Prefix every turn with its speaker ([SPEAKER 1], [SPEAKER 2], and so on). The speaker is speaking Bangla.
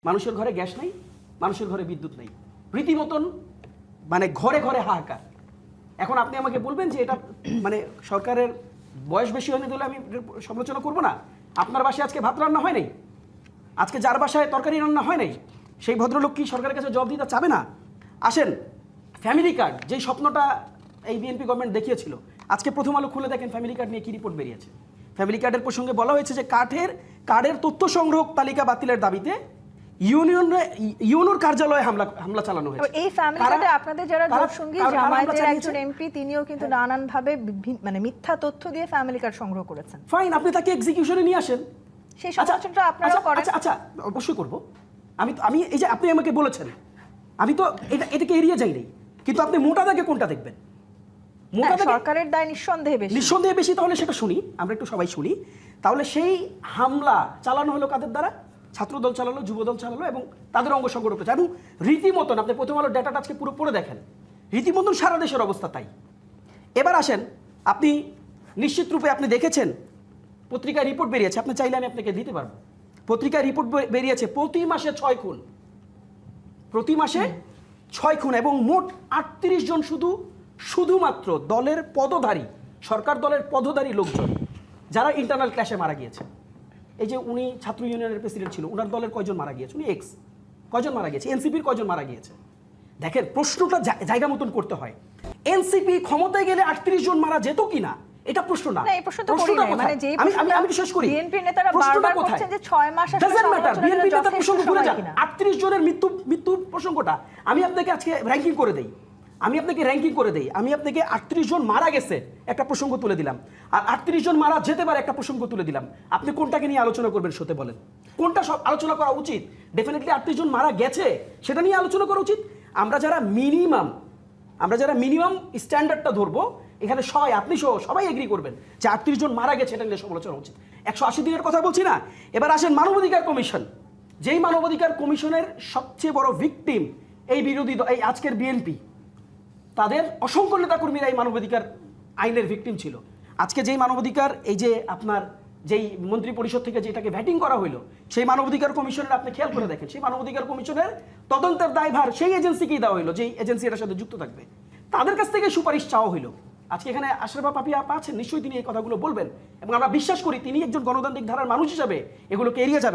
[SPEAKER 1] মানুষের ঘরে গ্যাস নাই, মানুষের ঘরে বিদ্যুৎ নেই, রীতিমতন মানে ঘরে ঘরে হাহাকার। এখন আপনি আমাকে বলবেন যে এটা মানে সরকারের বয়স বেশি হয়নি বলে আমি সমালোচনা করব না। আপনার বাসায় আজকে ভাত রান্না হয় নাই, আজকে যার বাসায় তরকারি রান্না হয় নাই, সেই ভদ্রলোক কি সরকারের কাছে জবাব দিতে চাবে না? আসেন, ফ্যামিলি কার্ড যেই স্বপ্নটা এই বিএনপি গভর্নমেন্ট দেখিয়েছিল, আজকে প্রথম আলো খুলে দেখেন ফ্যামিলি কার্ড নিয়ে কি রিপোর্ট বেরিয়েছে। ফ্যামিলি কার্ডের প্রসঙ্গে বলা হয়েছে যে কার্ডের তথ্য সংগ্রহ তালিকা বাতিলের দাবিতে ইউনোর কার্যালয়ে হামলা চালানো হয়েছে।
[SPEAKER 2] এই ফ্যামিলি কার্ডে আপনাদের যারা জোটসঙ্গী জামায়াতের একজন এমপি, তিনিও কিন্তু নানানভাবে মানে মিথ্যা তথ্য দিয়ে ফ্যামিলি কার্ড সংগ্রহ করেছেন।
[SPEAKER 1] ফাইন, আপনি তাকে এক্সিকিউশনে নিয়ে আসেন,
[SPEAKER 2] সেই সমালোচনাটা আপনারাও করেন।
[SPEAKER 1] আচ্ছা, অবশ্যই করব। আমি এই যে আপনি আমাকে বলেছেন, আমি তো এটাকে এড়িয়ে যাইনি, কিন্তু আপনি মোটা দাগে কোনটা দেখবেন?
[SPEAKER 2] সরকারের দায় নিঃসন্দেহে বেশি।
[SPEAKER 1] তাহলে সেটা শুনি, আমরা একটু সবাই শুনি। তাহলে সেই হামলা চালানো হলো কাদের দ্বারা? ছাত্রদল চালালো, যুবদল চালালো এবং তাদের অঙ্গ সংগঠন করেছে। এবং রীতিমতন আপনি প্রথম আলো ডেটাটা আজকে পুরো পড়ে দেখেন, রীতিমতন সারা দেশের অবস্থা তাই। এবার আসেন, আপনি নিশ্চিত রূপে আপনি দেখেছেন পত্রিকায় রিপোর্ট বেরিয়েছে, আপনি চাইলে আমি আপনাকে দিতে পারবো। পত্রিকায় রিপোর্ট বেরিয়েছে প্রতি মাসে 6 খুন, প্রতি মাসে 6 খুন, এবং মোট 38 জন শুধুমাত্র দলের পদধারী, সরকার দলের পদধারী লোকজন যারা ইন্টারনাল ক্ল্যাশে মারা গিয়েছে। এই যে উনি ছাত্র ইউনিয়নের প্রেসিডেন্ট ছিল, ওনার দলের কয়জন মারা গিয়েছে? উনি কয়জন মারা গিয়েছে? এনসিপির কয়জন মারা গিয়েছে? দেখেন, প্রশ্নটা জায়গা মতন করতে হয়। এনসিপি ক্ষমতায় গেলে 38 জন মারা যেত কিনা এটা প্রশ্ন না। আমি শেষ করি।
[SPEAKER 2] বিএনপি নেতারা বারবার বলছেন যে 6 মাস
[SPEAKER 1] বিএনপি নেতার প্রসঙ্গ ভুলে যান। 38 জনের মৃত্যু প্রসঙ্গটা আমি আপনাকে আজকে র্যাঙ্কিং করে দেই। আমি আপনাকে 38 জন মারা গেছে একটা প্রসঙ্গ তুলে দিলাম, আর 38 জন মারা যেতে পারে একটা প্রসঙ্গ তুলে দিলাম। আপনি কোনটাকে নিয়ে আলোচনা করবেন সতে বলেন? কোনটা সব আলোচনা করা উচিত? ডেফিনেটলি 38 জন মারা গেছে সেটা নিয়ে আলোচনা করা উচিত। আমরা যারা মিনিমাম স্ট্যান্ডার্ডটা ধরবো, এখানে সবাই, আপনি সহ সবাই এগ্রি করবেন যে 38 জন মারা গেছে, এটা নিয়ে সমালোচনা উচিত। 180 দিনের কথা বলছি না। এবার আসেন মানবাধিকার কমিশন, যেই মানবাধিকার কমিশনের সবচেয়ে বড় ভিকটিম এই এই আজকের বিএনপি, তাদের অসংখ্য নেতাকর্মীরা এই মানবাধিকার আইনের ভিকটিম ছিল। আজকে যেই মানবাধিকার, এই যে আপনার যেই মন্ত্রী পরিষদ থেকে যেটাকে ভ্যাটিং করা হইলো, সেই মানবাধিকার কমিশনের আপনি খেয়াল করে দেখেন, সেই মানবাধিকার কমিশনের তদন্তের দায়ভার সেই এজেন্সিকেই দেওয়া হইলো, যেই এজেন্সি এটার সাথে যুক্ত থাকবে। তাদের কাছ থেকে সুপারিশ চাওয়া হইলো। আজকে এখানে আশরাফ পাপি আপা আছেন, নিশ্চয়ই তিনি এই কথাগুলো বলবেন, এবং আমরা বিশ্বাস করি তিনি একজন গণতান্ত্রিক ধারার মানুষ হিসাবে এগুলোকে এড়িয়ে যাবেন।